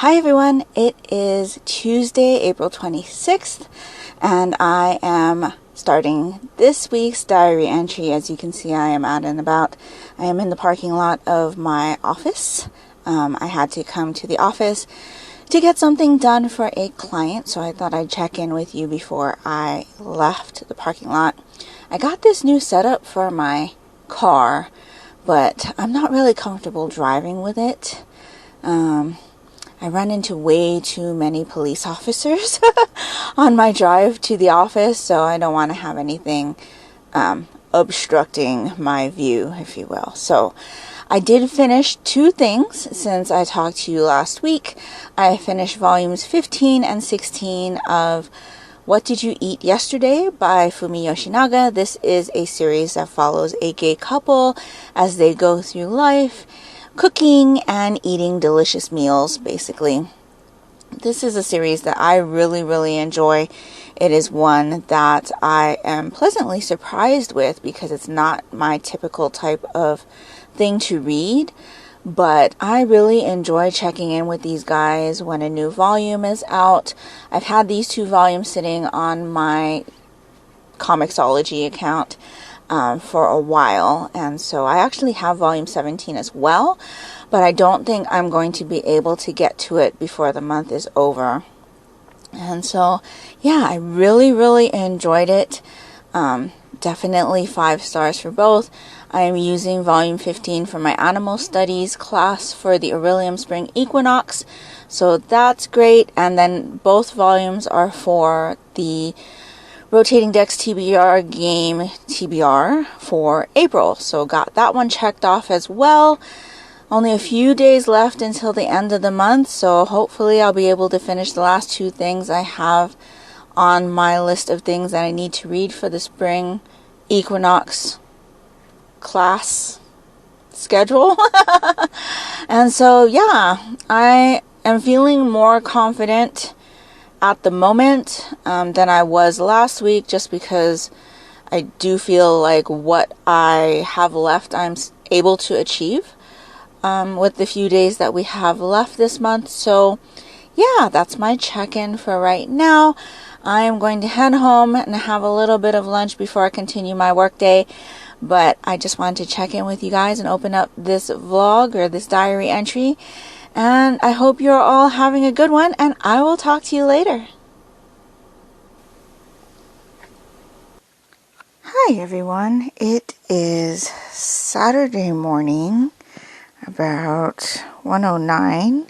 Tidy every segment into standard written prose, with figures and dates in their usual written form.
Hi everyone, it is Tuesday, April 26th, and I am starting this week's diary entry. As you can see, I am out and about. I am in the parking lot of my office. I had to come to the office to get something done for a client, so I thought I'd check in with you before I left the parking lot. I got this new setup for my car, but I'm not really comfortable driving with it. I run into way too many police officers on my drive to the office, so I don't want to have anything obstructing my view, if you will. So I did finish two things since I talked to you last week. I finished volumes 15 and 16 of What Did You Eat Yesterday by Fumi Yoshinaga. This is a series that follows a gay couple as they go through life, cooking and eating delicious meals, basically. This is a series that I really enjoy. It is one that I am pleasantly surprised with because it's not my typical type of thing to read, but I really enjoy checking in with these guys when a new volume is out. I've had these two volumes sitting on my Comixology account for a while, and so I actually have volume 17 as well, but I don't think I'm going to be able to get to it before the month is over. And so yeah, I really enjoyed it. Definitely 5 stars for both. I am using volume 15 for my animal studies class for the Aurelium Spring Equinox, so that's great. And then both volumes are for the Rotating Decks TBR game TBR for April, so got that one checked off as well. Only a few days left until the end of the month, so hopefully I'll be able to finish the last two things I have on my list of things that I need to read for the spring equinox class schedule. And so yeah, I am feeling more confident at the moment than I was last week, just because I do feel like what I have left I'm able to achieve with the few days that we have left this month. So yeah, that's my check-in for right now. I am going to head home and have a little bit of lunch before I continue my work day, but I just wanted to check in with you guys and open up this vlog or this diary entry. And I hope you're all having a good one, and I will talk to you later. Hi everyone, it is Saturday morning, about 1:09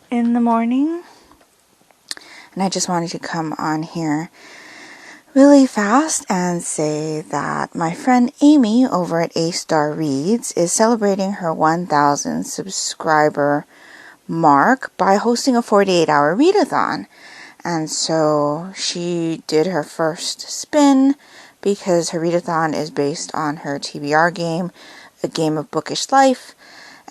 in the morning, and I just wanted to come on here really fast and say that my friend Amy over at A Star Reads is celebrating her 1,000 subscriber mark by hosting a 48-hour readathon. And so she did her first spin because her readathon is based on her TBR game, A Game of Bookish Life.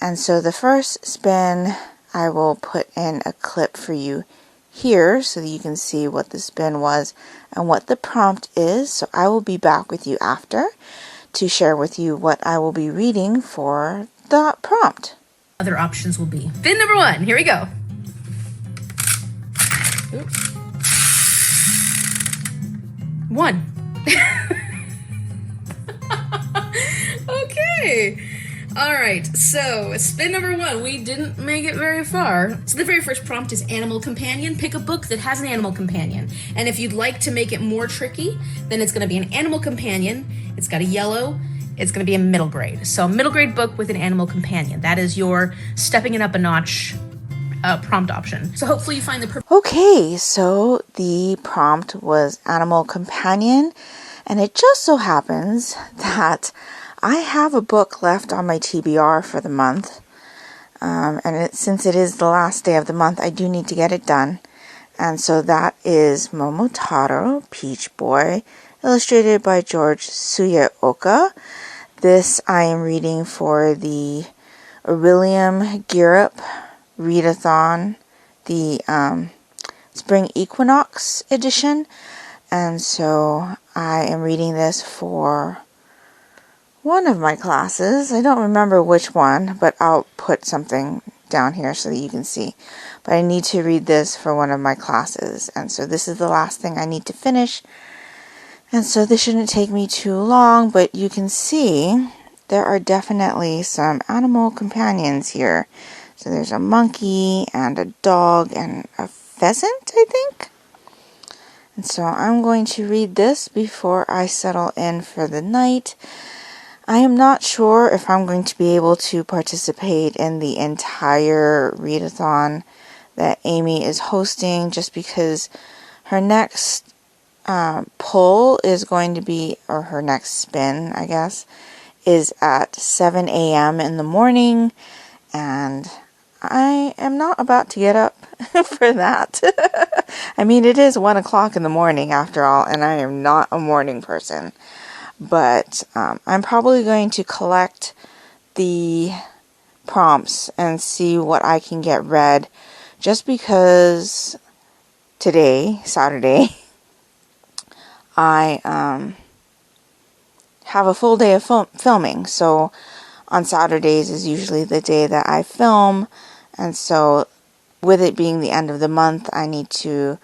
And so the first spin, I will put in a clip for you here so that you can see what the spin was and what the prompt is. So I will be back with you after to share with you what I will be reading for the prompt. Other options will be. Spin number 1, here we go. Oops. 1. Okay. All right, so spin number 1, we didn't make it very far. So the very first prompt is animal companion. Pick a book that has an animal companion. And if you'd like to make it more tricky, then it's gonna be an animal companion. It's got a yellow. It's going to be a middle grade. So middle grade book with an animal companion. That is your stepping it up a notch prompt option. So hopefully you find the perfect. Okay, so the prompt was animal companion, and it just so happens that I have a book left on my TBR for the month. Since it is the last day of the month, I do need to get it done. And so that is Momotaro, Peach Boy, illustrated by George Suyeoka. This I am reading for the Aurelium Gear Up Readathon, the Spring Equinox edition. And so I am reading this for one of my classes. I don't remember which one, but I'll put something down here so that you can see. But I need to read this for one of my classes. And so this is the last thing I need to finish. And so this shouldn't take me too long, but you can see there are definitely some animal companions here. So there's a monkey and a dog and a pheasant, I think. And so I'm going to read this before I settle in for the night. I am not sure if I'm going to be able to participate in the entire readathon that Amy is hosting, just because her next pull is going to be, or her next spin, I guess, is at 7 a.m. in the morning, and I am not about to get up for that. I mean, it is 1 o'clock in the morning after all, and I am not a morning person. But I'm probably going to collect the prompts and see what I can get read, just because today, Saturday, I have a full day of filming. So on Saturdays is usually the day that I film, and so with it being the end of the month, I need to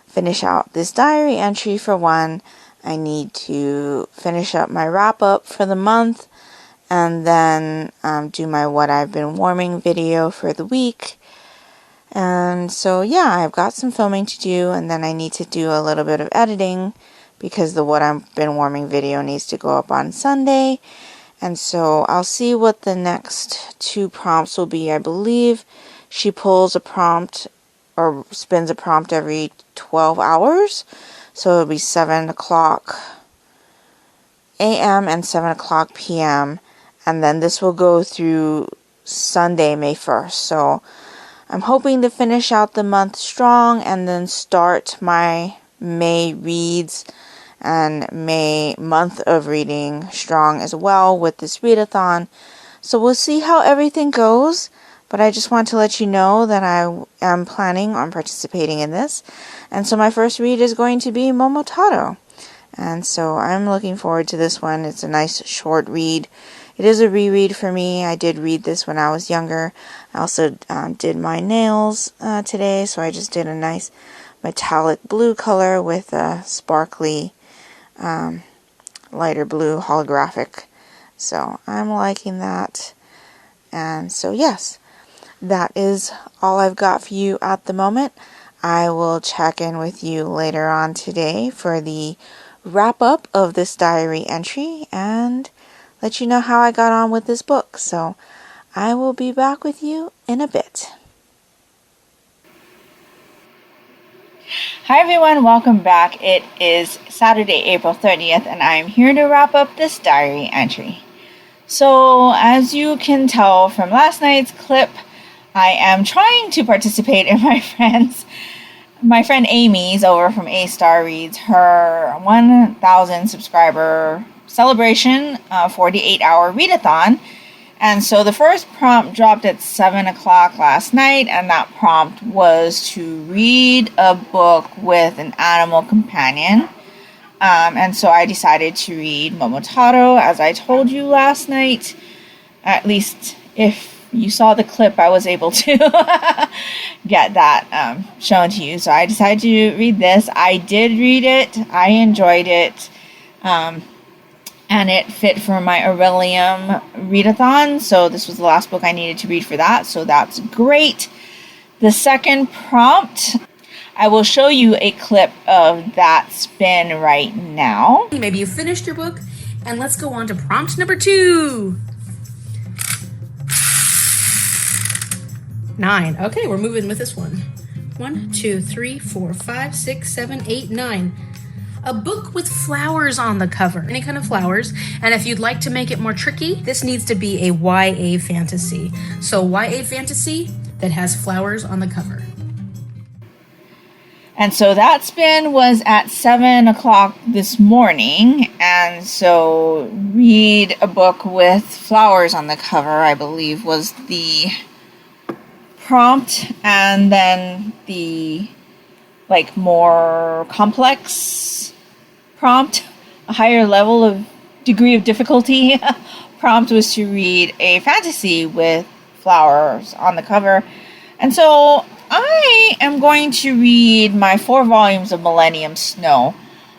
finish out this diary entry for one. I need to finish up my wrap-up for the month, and then do my what I've been warming video for the week. And so yeah, I've got some filming to do, and then I need to do a little bit of editing, because the what I've been warming video needs to go up on Sunday. And so I'll see what the next 2 prompts will be. I believe she pulls a prompt or spins a prompt every 12 hours. So it'll be 7 o'clock a.m. and 7 o'clock p.m. And then this will go through Sunday, May 1st. So I'm hoping to finish out the month strong and then start my May reads and May month of reading strong as well with this readathon. So we'll see how everything goes. But I just want to let you know that I am planning on participating in this. And so my first read is going to be Momotaro. And so I'm looking forward to this one. It's a nice short read. It is a reread for me. I did read this when I was younger. I also did my nails today. So I just did a nice metallic blue color with a sparkly lighter blue holographic. So I'm liking that. And so yes, that is all I've got for you at the moment. I will check in with you later on today for the wrap up of this diary entry and let you know how I got on with this book. So I will be back with you in a bit. Hi everyone, welcome back. It is Saturday, April 30th, and I'm here to wrap up this diary entry. So as you can tell from last night's clip, I am trying to participate in my friend Amy's over from A Star Reads, her 1,000 subscriber celebration 48-hour readathon. And so the first prompt dropped at 7 o'clock last night, and that prompt was to read a book with an animal companion. And so I decided to read Momotaro, as I told you last night. At least if you saw the clip, I was able to get that shown to you. So I decided to read this. I did read it. I enjoyed it. And it fit for my Aurelium readathon. So this was the last book I needed to read for that. So that's great. The second prompt, I will show you a clip of that spin right now. Maybe you finished your book, and let's go on to prompt number 2. 9. Okay, we're moving with this one. 1, 2, 3, 4, 5, 6, 7, 8, 9. A book with flowers on the cover. Any kind of flowers. And if you'd like to make it more tricky, this needs to be a YA fantasy. So YA fantasy that has flowers on the cover. And so that spin was at 7 o'clock this morning. And so read a book with flowers on the cover, I believe, was the prompt. And then the more complex prompt, a higher level of degree of difficulty prompt was to read a fantasy with flowers on the cover. And so I am going to read my 4 volumes of Millennium Snow.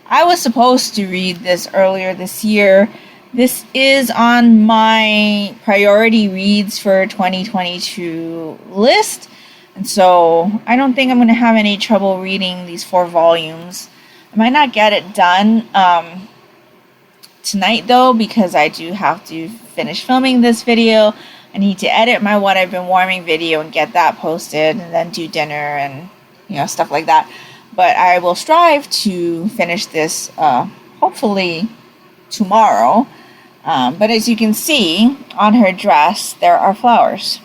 I was supposed to read this earlier this year. This is on my priority reads for 2022 list. And so I don't think I'm going to have any trouble reading these 4 volumes. I might not get it done tonight though, because I do have to finish filming this video. I need to edit my What I've Been Warming video and get that posted, and then do dinner and stuff like that. But I will strive to finish this hopefully tomorrow. But as you can see on her dress, there are flowers.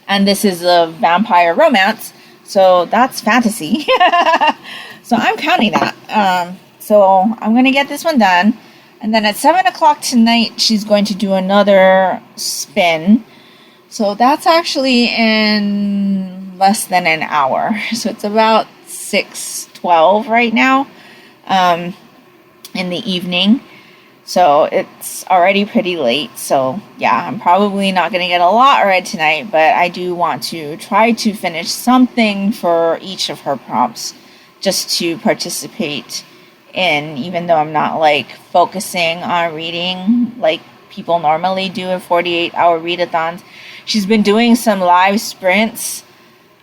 And this is a vampire romance, so that's fantasy. So I'm counting that. So I'm going to get this one done. And then at 7 o'clock tonight, she's going to do another spin. So that's actually in less than an hour. So it's about 6:12 right now in the evening. So it's already pretty late. So yeah, I'm probably not going to get a lot read tonight, but I do want to try to finish something for each of her prompts just to participate in, even though I'm not like focusing on reading like people normally do in 48-hour readathons. She's been doing some live sprints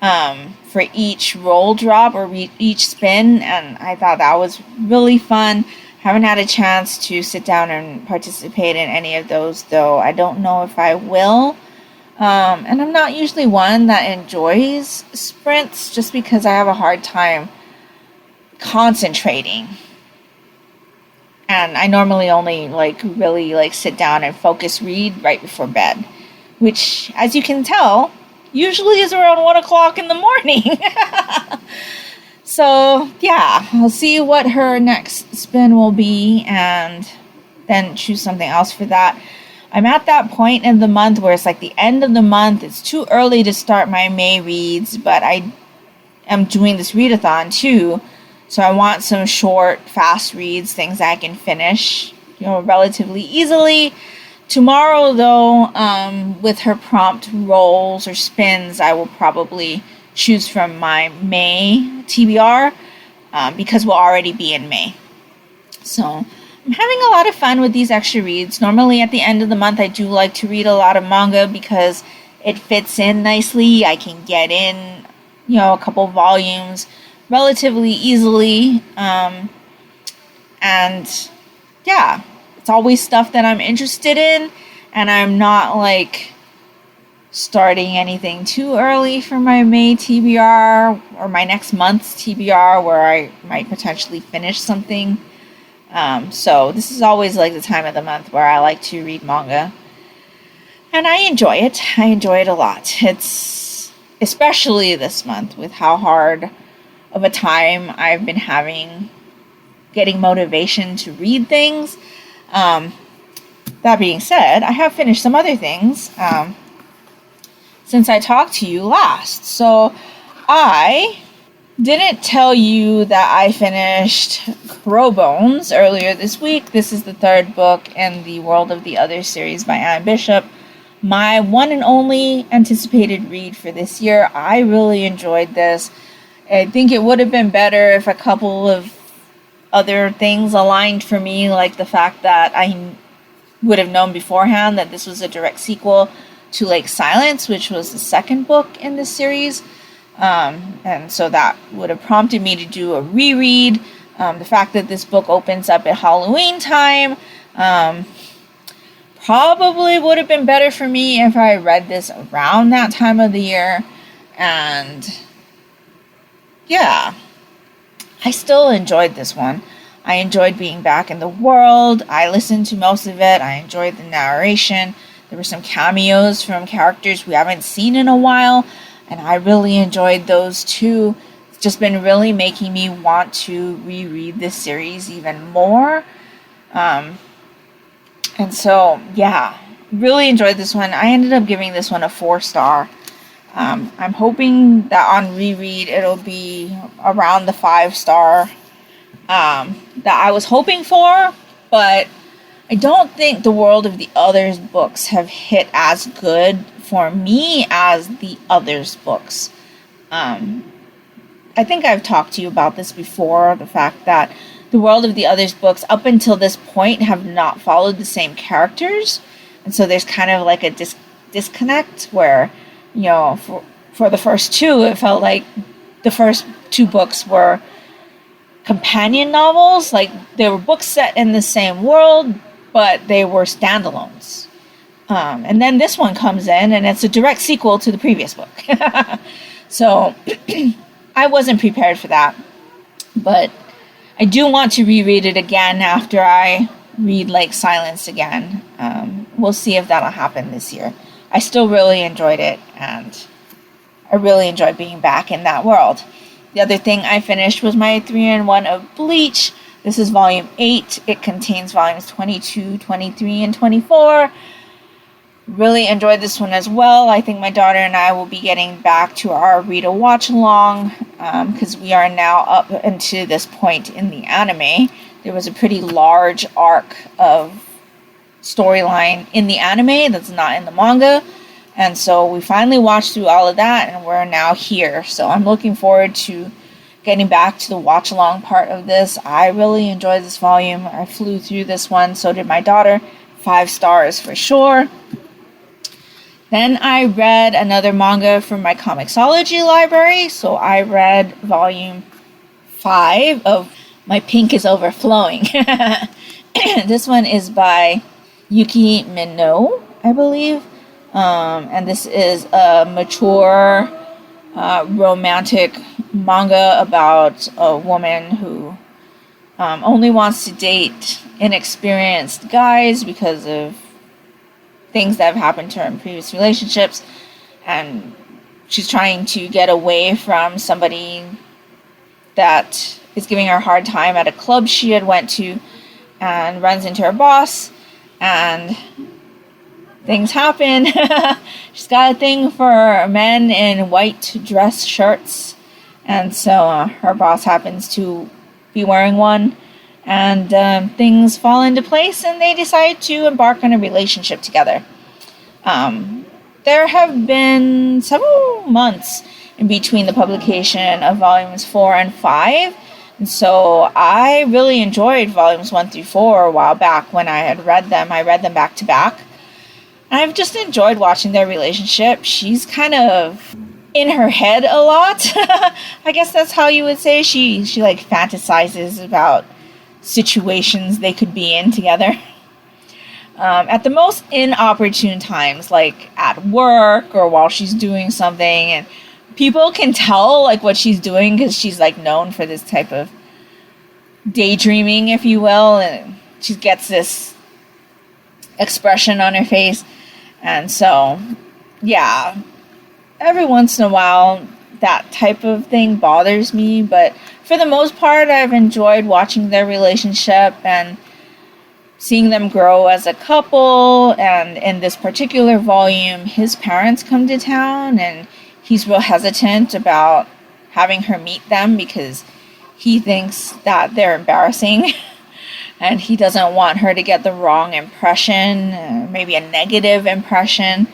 for each roll drop or each spin, and I thought that was really fun. Haven't had a chance to sit down and participate in any of those, though. I don't know if I will. And I'm not usually one that enjoys sprints just because I have a hard time concentrating. And I normally only really sit down and focus read right before bed, which, as you can tell, usually is around 1 o'clock in the morning. So, yeah, I'll see what her next spin will be and then choose something else for that. I'm at that point in the month where it's like the end of the month. It's too early to start my May reads, but I am doing this readathon too. So I want some short, fast reads, things I can finish, relatively easily. Tomorrow, though, with her prompt rolls or spins, I will probably choose from my May TBR because we'll already be in May. So I'm having a lot of fun with these extra reads. Normally at the end of the month, I do like to read a lot of manga because it fits in nicely. I can get in, a couple volumes relatively easily. And yeah, it's always stuff that I'm interested in, and I'm not starting anything too early for my May TBR or my next month's TBR where I might potentially finish something. So this is always the time of the month where I like to read manga. And I enjoy it. I enjoy it a lot. It's especially this month with how hard of a time I've been having getting motivation to read things. That being said, I have finished some other things since I talked to you last. So I didn't tell you that I finished Crowbones earlier this week. This is the 3rd book in the World of the Other series by Anne Bishop. My one and only anticipated read for this year. I really enjoyed this. I think it would have been better if a couple of other things aligned for me, like the fact that I would have known beforehand that this was a direct sequel to Lake Silence, which was the 2nd book in this series. And so that would have prompted me to do a reread. The fact that this book opens up at Halloween time probably would have been better for me if I read this around that time of the year. And yeah, I still enjoyed this one. I enjoyed being back in the world. I listened to most of it. I enjoyed the narration. There were some cameos from characters we haven't seen in a while, and I really enjoyed those too. It's just been really making me want to reread this series even more. And so, yeah, really enjoyed this one. I ended up giving this one a 4-star. I'm hoping that on reread it'll be around the 5-star that I was hoping for, but I don't think the World of the Others books have hit as good for me as the others books. I think I've talked to you about this before, the fact that the World of the Others books up until this point have not followed the same characters. And so there's kind of like a disconnect where, for the first two, it felt like the first two books were companion novels. Like they were books set in the same world, but they were standalones. And then this one comes in and it's a direct sequel to the previous book. So I wasn't prepared for that, but I do want to reread it again after I read Like Silence again. We'll see if that'll happen this year. I still really enjoyed it, and I really enjoyed being back in that world. The other thing I finished was my 3-in-1 of Bleach. This is volume 8. It contains volumes 22, 23, and 24. Really enjoyed this one as well. I think my daughter and I will be getting back to our read a watch along because we are now up into this point in the anime. There was a pretty large arc of storyline in the anime that's not in the manga, and so we finally watched through all of that and we're now here. So I'm looking forward to getting back to the watch along part of this. I really enjoyed this volume. I flew through this one, so did my daughter. 5 stars for sure. Then I read another manga from my Comixology library. So I read volume 5 of My Pink is Overflowing. This one is by Yuki Mino, I believe. And this is a mature romantic manga about a woman who only wants to date inexperienced guys because of things that have happened to her in previous relationships, and she's trying to get away from somebody that is giving her a hard time at a club she had went to, and runs into her boss, and things happen. She's got a thing for men in white dress shirts, and so her boss happens to be wearing one. And things fall into place, and they decide to embark on a relationship together. There have been several months in between the publication of volumes 4 and 5. And so I really enjoyed volumes 1 through 4 a while back when I had read them. I read them back to back. And I've just enjoyed watching their relationship. She's kind of in her head a lot. I guess that's how you would say. She like fantasizes about situations they could be in together at the most inopportune times, like at work or while she's doing something, and people can tell like what she's doing because she's like known for this type of daydreaming, if you will, and she gets this expression on her face. And so yeah, every once in a while that type of thing bothers me, but for the most part, I've enjoyed watching their relationship and seeing them grow as a couple. And in this particular volume, his parents come to town, and he's real hesitant about having her meet them because he thinks that they're embarrassing and he doesn't want her to get the wrong impression, maybe a negative impression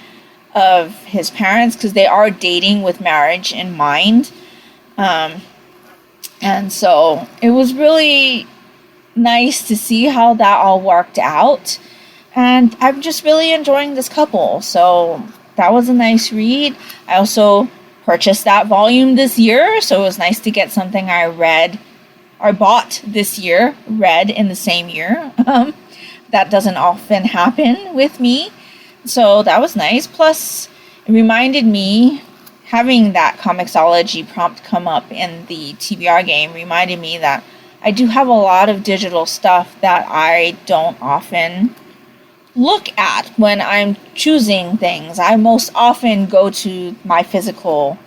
of his parents, because they are dating with marriage in mind. And so it was really nice to see how that all worked out. And I'm just really enjoying this couple. So that was a nice read. I also purchased that volume this year. So it was nice to get something I bought this year, read in the same year. That doesn't often happen with me. So that was nice. Plus, it reminded me, having that Comixology prompt come up in the TBR game reminded me that I do have a lot of digital stuff that I don't often look at when I'm choosing things. I most often go to my physical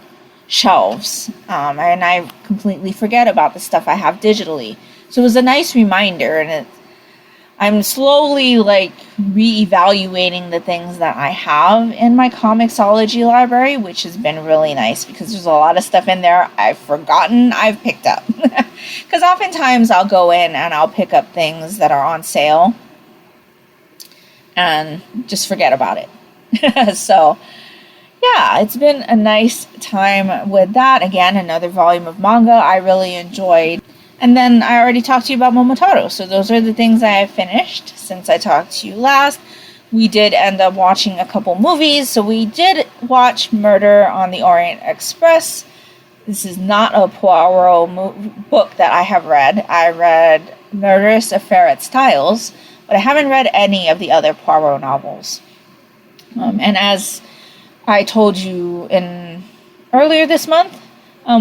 shelves, and I completely forget about the stuff I have digitally. So it was a nice reminder, and I'm slowly like reevaluating the things that I have in my Comixology library, which has been really nice because there's a lot of stuff in there I've forgotten I've picked up. Because oftentimes I'll go in and I'll pick up things that are on sale and just forget about it. So yeah, it's been a nice time with that. Again, another volume of manga I really enjoyed. And then I already talked to you about Momotaro. So those are the things I have finished since I talked to you last. We did end up watching a couple movies. So we did watch Murder on the Orient Express. This is not a Poirot book that I have read. I read Murderous Affair at Styles, but I haven't read any of the other Poirot novels. And as I told you earlier this month,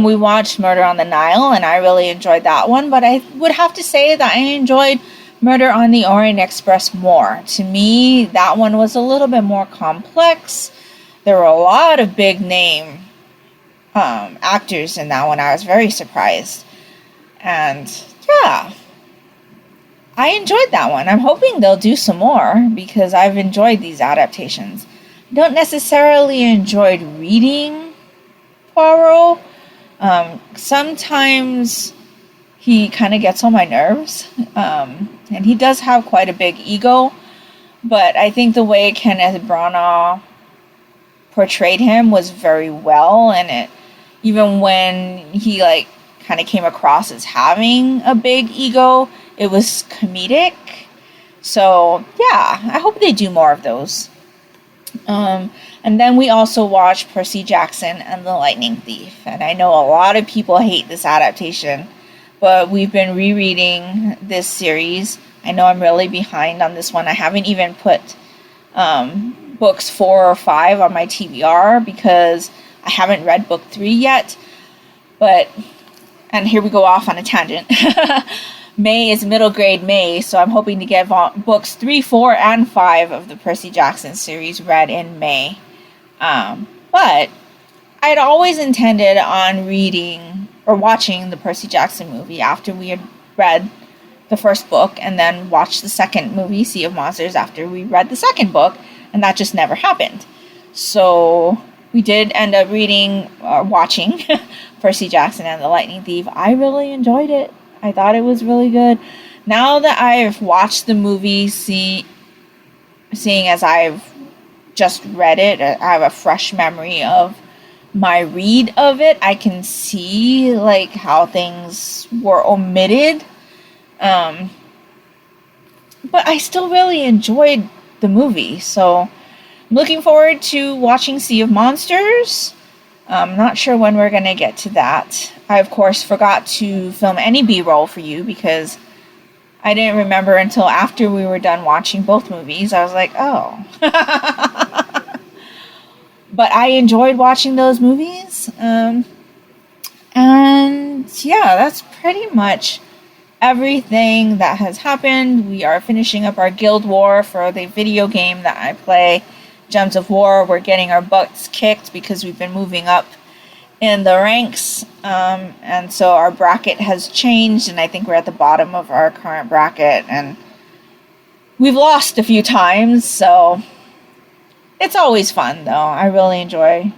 we watched Murder on the Nile, and I really enjoyed that one. But I would have to say that I enjoyed Murder on the Orient Express more. To me, that one was a little bit more complex. There were a lot of big name actors in that one. I was very surprised. And yeah, I enjoyed that one. I'm hoping they'll do some more because I've enjoyed these adaptations. I don't necessarily enjoy reading Poirot. Sometimes he kind of gets on my nerves. And he does have quite a big ego. But I think the way Kenneth Branagh portrayed him was very well. And even when he kind of came across as having a big ego, it was comedic. So yeah, I hope they do more of those. And then we also watched Percy Jackson and the Lightning Thief. And I know a lot of people hate this adaptation, but we've been rereading this series. I know I'm really behind on this one. I haven't even put books 4 or 5 on my TBR because I haven't read book 3 yet. And here we go off on a tangent. May is middle grade May, so I'm hoping to get books 3, 4, and 5 of the Percy Jackson series read in May. But I'd always intended on reading or watching the Percy Jackson movie after we had read the first book, and then watch the second movie, Sea of Monsters, after we read the second book, and that just never happened. So we did end up watching Percy Jackson and the Lightning Thief. I really enjoyed it. I thought it was really good. Now that I've watched the movie, seeing as I've just read it, I have a fresh memory of my read of it. I can see how things were omitted. But I still really enjoyed the movie. So I'm looking forward to watching Sea of Monsters. I'm not sure when we're going to get to that. I, of course, forgot to film any B-roll for you because I didn't remember until after we were done watching both movies. I was like, oh. But I enjoyed watching those movies. And yeah, that's pretty much everything that has happened. We are finishing up our Guild War for the video game that I play, Gems of War. We're getting our butts kicked because we've been moving up in the ranks, and so our bracket has changed, and I think we're at the bottom of our current bracket, and we've lost a few times, so it's always fun though. I really enjoy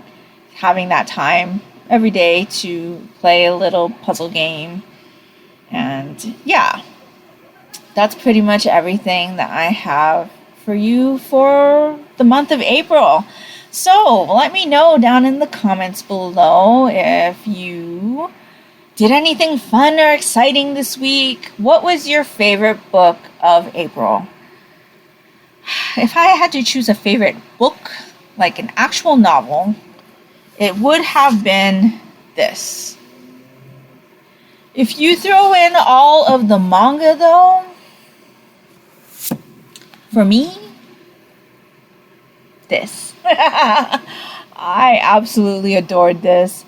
having that time every day to play a little puzzle game. And yeah, that's pretty much everything that I have for you for the month of April. So let me know down in the comments below if you did anything fun or exciting this week. What was your favorite book of April? If I had to choose a favorite book, like an actual novel, it would have been this. If you throw in all of the manga though, for me, this. I absolutely adored this.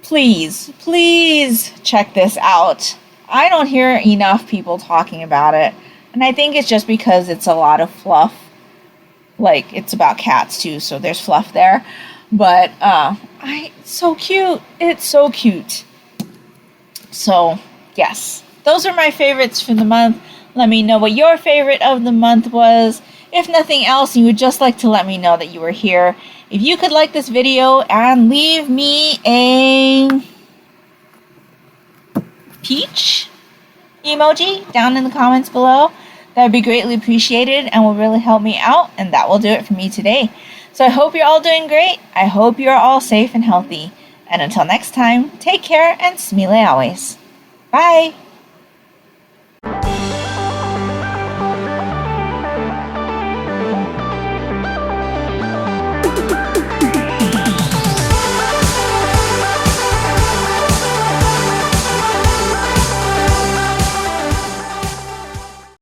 Please check this out. I don't hear enough people talking about it. And I think it's just because it's a lot of fluff. It's about cats too, so there's fluff there. But it's so cute. It's so cute. So, yes. Those are my favorites for the month. Let me know what your favorite of the month was. If nothing else, you would just like to let me know that you were here. If you could like this video and leave me a peach emoji down in the comments below, That would be greatly appreciated and will really help me out, and that will do it for me today. So I hope you're all doing great. I hope you're all safe and healthy. And until next time, take care and smile always. Bye!